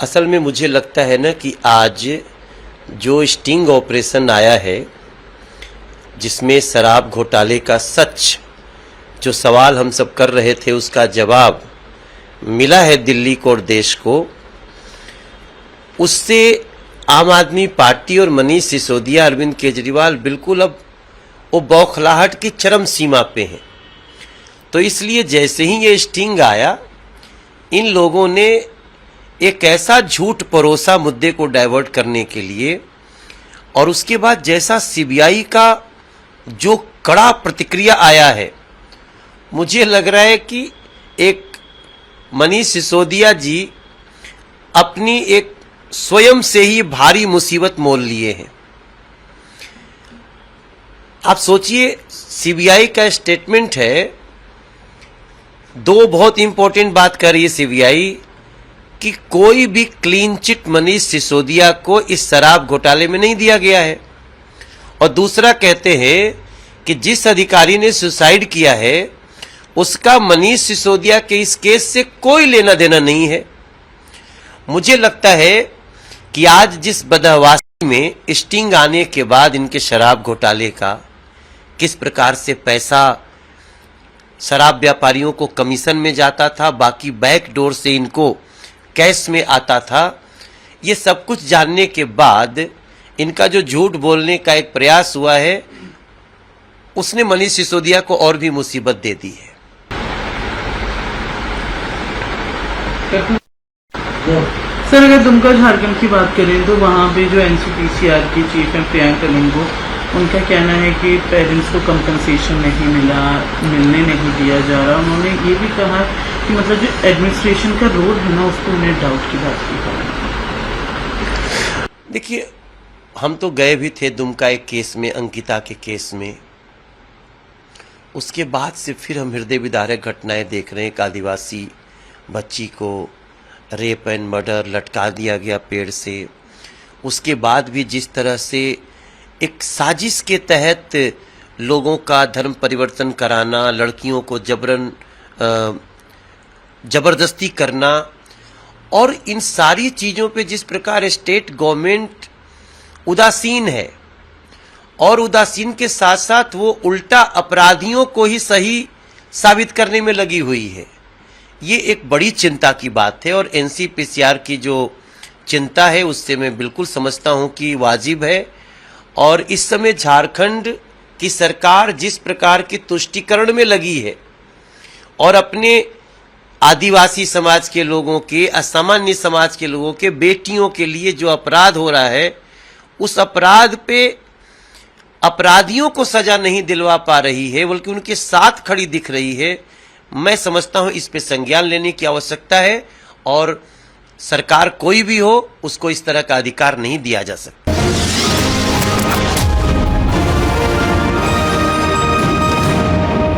असल में मुझे लगता है ना कि आज जो स्टिंग ऑपरेशन आया है, जिसमें शराब घोटाले का सच जो सवाल हम सब कर रहे थे उसका जवाब मिला है दिल्ली को और देश को, उससे आम आदमी पार्टी और मनीष सिसोदिया, अरविंद केजरीवाल बिल्कुल अब वो बौखलाहट की चरम सीमा पे हैं। तो इसलिए जैसे ही ये स्टिंग आया, इन लोगों ने एक ऐसा झूठ परोसा मुद्दे को डाइवर्ट करने के लिए, और उसके बाद जैसा सीबीआई का जो कड़ा प्रतिक्रिया आया है, मुझे लग रहा है कि एक मनीष सिसोदिया जी अपनी एक स्वयं से ही भारी मुसीबत मोल लिए हैं। आप सोचिए, सीबीआई का स्टेटमेंट है, दो बहुत इंपॉर्टेंट बात कर रही है सीबीआई कि कोई भी क्लीन चिट मनीष सिसोदिया को इस शराब घोटाले में नहीं दिया गया है, और दूसरा कहते हैं कि जिस अधिकारी ने सुसाइड किया है उसका मनीष सिसोदिया के इस केस से कोई लेना देना नहीं है। मुझे लगता है कि आज जिस बदहवासी में स्टिंग आने के बाद इनके शराब घोटाले का किस प्रकार से पैसा शराब व्यापारियों को कमीशन में जाता था, बाकी बैक डोर से इनको कैश में आता था, ये सब कुछ जानने के बाद इनका जो झूठ बोलने का एक प्रयास हुआ है, उसने मनीष सिसोदिया को और भी मुसीबत दे दी है। सर, अगर दुमका झारखंड की बात करें तो वहाँ पे जो एनसीपीसीआर की चीफ है प्रियंका लिंगो, उनका कहना है कि पेरेंट्स को कंपनसेशन नहीं मिलने नहीं दिया जा रहा। उन्होंने ये भी कहा कि मतलब जो एडमिनिस्ट्रेशन का रोल है ना, उसको उन्हें डाउट की बात की। देखिए, हम तो गए भी थे दुमका एक केस में, अंकिता के केस में। उसके बाद से फिर हम हृदय विदारक घटनाएं देख रहे हैं। एक आदिवासी बच्ची को रेप एंड मर्डर लटका दिया गया पेड़ से। उसके बाद भी जिस तरह से एक साजिश के तहत लोगों का धर्म परिवर्तन कराना, लड़कियों को जबरदस्ती करना, और इन सारी चीज़ों पे जिस प्रकार स्टेट गवर्नमेंट उदासीन है, और उदासीन के साथ साथ वो उल्टा अपराधियों को ही सही साबित करने में लगी हुई है, ये एक बड़ी चिंता की बात है। और एनसीपीसीआर की जो चिंता है उससे मैं बिल्कुल समझता हूं कि वाजिब है। और इस समय झारखंड की सरकार जिस प्रकार की तुष्टीकरण में लगी है और अपने आदिवासी समाज के लोगों के, असामान्य समाज के लोगों के, बेटियों के लिए जो अपराध हो रहा है, उस अपराध पे अपराधियों को सजा नहीं दिलवा पा रही है, बल्कि उनके साथ खड़ी दिख रही है। मैं समझता हूं इस पे संज्ञान लेने की आवश्यकता है, और सरकार कोई भी हो उसको इस तरह का अधिकार नहीं दिया जा सकता।